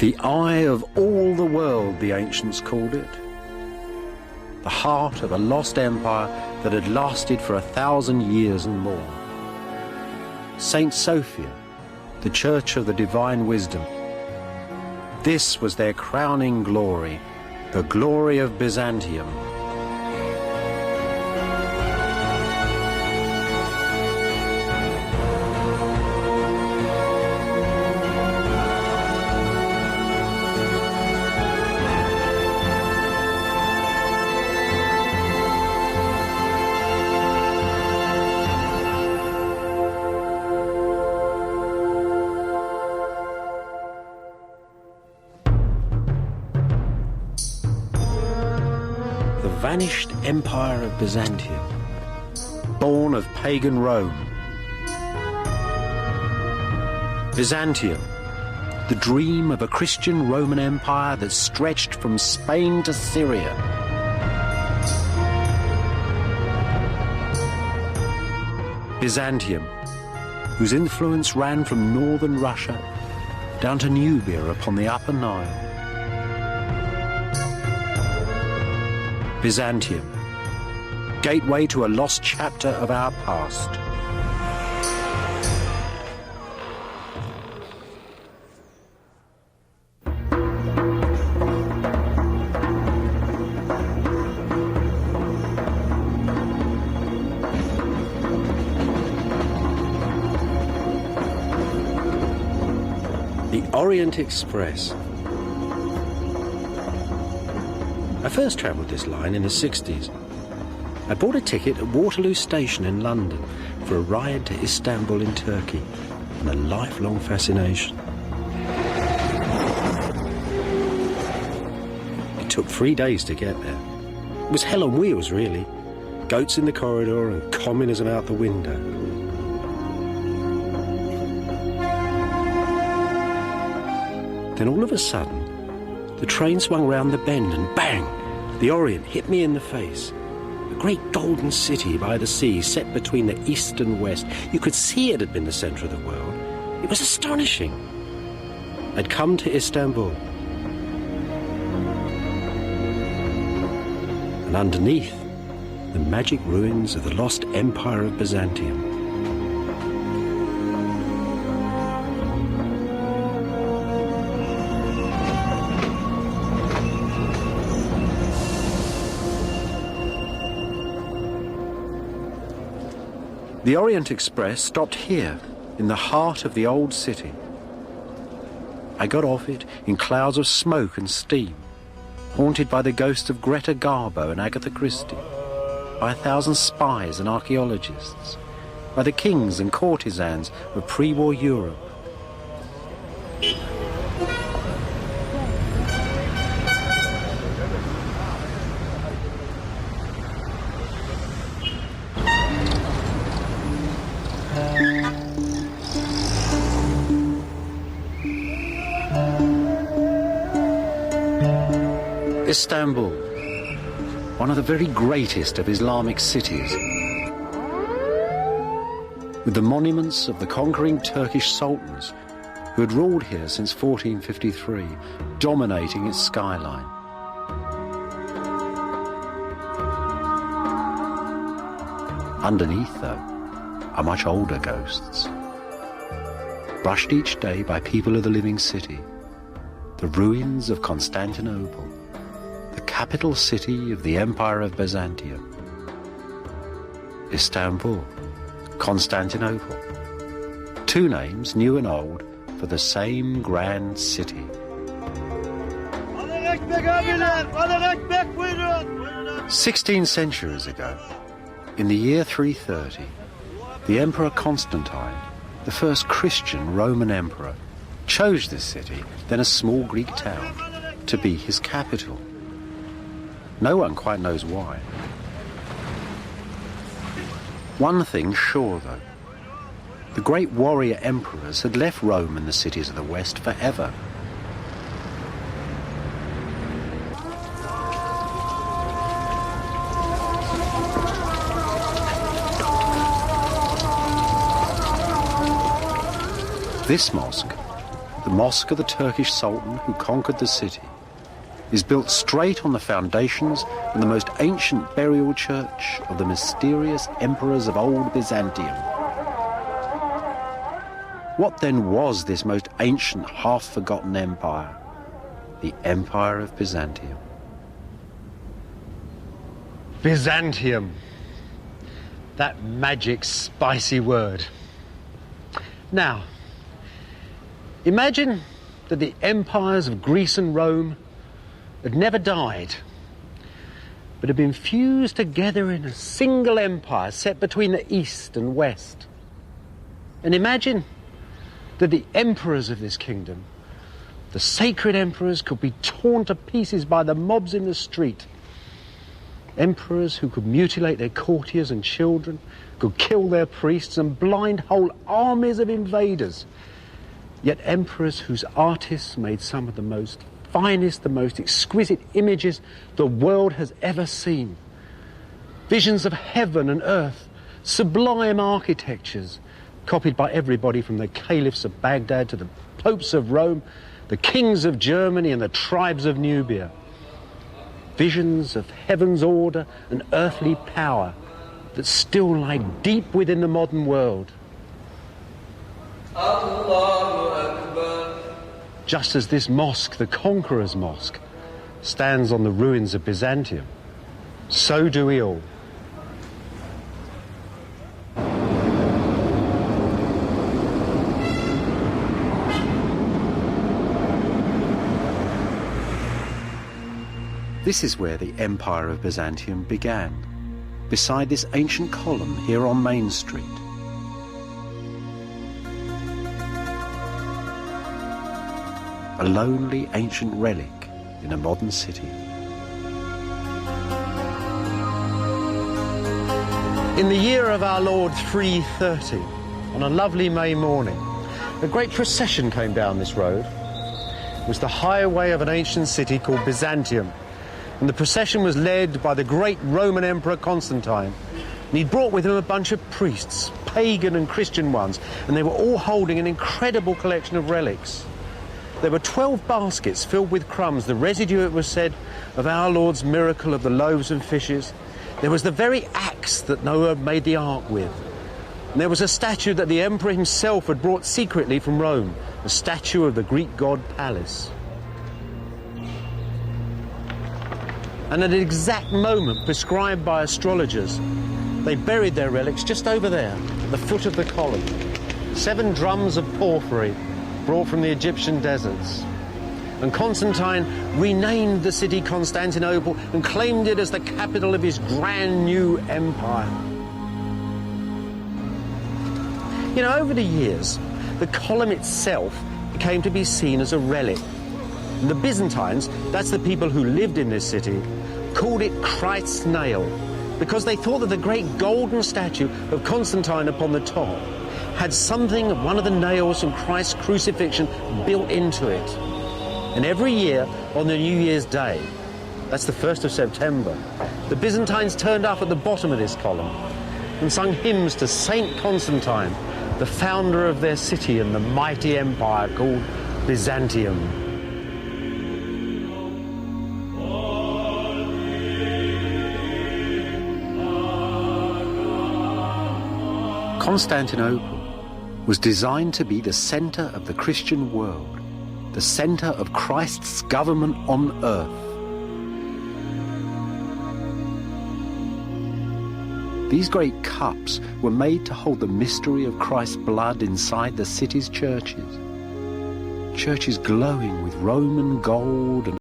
The eye of all the world, the ancients called it. The heart of a lost empire that had lasted for 1,000 years and more. Saint Sophia, the Church of the Divine Wisdom. This was their crowning glory, the glory of Byzantium. The vanished empire of Byzantium, born of pagan Rome. Byzantium, the dream of a Christian Roman empire that stretched from Spain to Syria. Byzantium, whose influence ran from northern Russia down to Nubia upon the Upper Nile. Byzantium, gateway to a lost chapter of our past. The Orient Express. I first travelled this line in the 60s. I bought a ticket at Waterloo Station in London for a ride to Istanbul in Turkey, and a lifelong fascination. It took 3 days to get there. It was hell on wheels, really. Goats in the corridor and communism out the window. Then all of a sudden, the train swung round the bend and bang! The Orient hit me in the face. A great golden city by the sea, set between the east and west. You could see it had been the centre of the world. It was astonishing. I'd come to Istanbul. And underneath, the magic ruins of the lost empire of Byzantium. The Orient Express stopped here, in the heart of the old city. I got off it in clouds of smoke and steam, haunted by the ghosts of Greta Garbo and Agatha Christie, by 1,000 spies and archaeologists, by the kings and courtesans of pre-war Europe. Istanbul, one of the very greatest of Islamic cities, with the monuments of the conquering Turkish sultans who had ruled here since 1453, dominating its skyline. Underneath, though, are much older ghosts, brushed each day by people of the living city, the ruins of Constantinople, the capital city of the Empire of Byzantium. Istanbul, Constantinople, two names, new and old, for the same grand city. 16 centuries ago, in the year 330, the Emperor Constantine, the first Christian Roman emperor, chose this city, then a small Greek town, to be his capital. No one quite knows why. One thing's sure, though. The great warrior emperors had left Rome and the cities of the West forever. This mosque, The mosque of the Turkish Sultan who conquered the city is built straight on the foundations of the most ancient burial church of the mysterious emperors of old Byzantium. What then was this most ancient, half-forgotten empire? The Empire of Byzantium. Byzantium. That magic, spicy word. Now, imagine that the empires of Greece and Rome had never died, but had been fused together in a single empire set between the East and West. And imagine that the emperors of this kingdom, the sacred emperors, could be torn to pieces by the mobs in the street. Emperors who could mutilate their courtiers and children, could kill their priests and blind whole armies of invaders. Yet emperors whose artists made some of the most finest, the most exquisite images the world has ever seen. Visions of heaven and earth, sublime architectures, copied by everybody from the caliphs of Baghdad to the popes of Rome, the kings of Germany and the tribes of Nubia. Visions of heaven's order and earthly power that still lie deep within the modern world. Just as this mosque, the Conqueror's Mosque, stands on the ruins of Byzantium, so do we all. This is where the Empire of Byzantium began, beside this ancient column here on Main Street. A lonely ancient relic in a modern city. In the year of our Lord 330, on a lovely May morning, a great procession came down this road. It was the highway of an ancient city called Byzantium. And the procession was led by the great Roman Emperor Constantine. And he'd brought with him a bunch of priests, pagan and Christian ones, and they were all holding an incredible collection of relics. There were 12 baskets filled with crumbs, the residue, it was said, of our Lord's miracle of the loaves and fishes. There was the very axe that Noah made the ark with. And there was a statue that the emperor himself had brought secretly from Rome, a statue of the Greek god Pallas. And at an exact moment prescribed by astrologers, they buried their relics just over there, at the foot of the column. 7 drums of porphyry brought from the Egyptian deserts. And Constantine renamed the city Constantinople and claimed it as the capital of his grand new empire. You know, over the years, the column itself came to be seen as a relic. And the Byzantines, that's the people who lived in this city, called it Christ's nail, because they thought that the great golden statue of Constantine upon the top had something of one of the nails from Christ's crucifixion built into it. And every year on the New Year's Day, that's the 1st of September, the Byzantines turned up at the bottom of this column and sung hymns to Saint Constantine, the founder of their city and the mighty empire called Byzantium. Constantinople was designed to be the center of the Christian world, the center of Christ's government on earth. These great cups were made to hold the mystery of Christ's blood inside the city's churches. Churches glowing with Roman gold and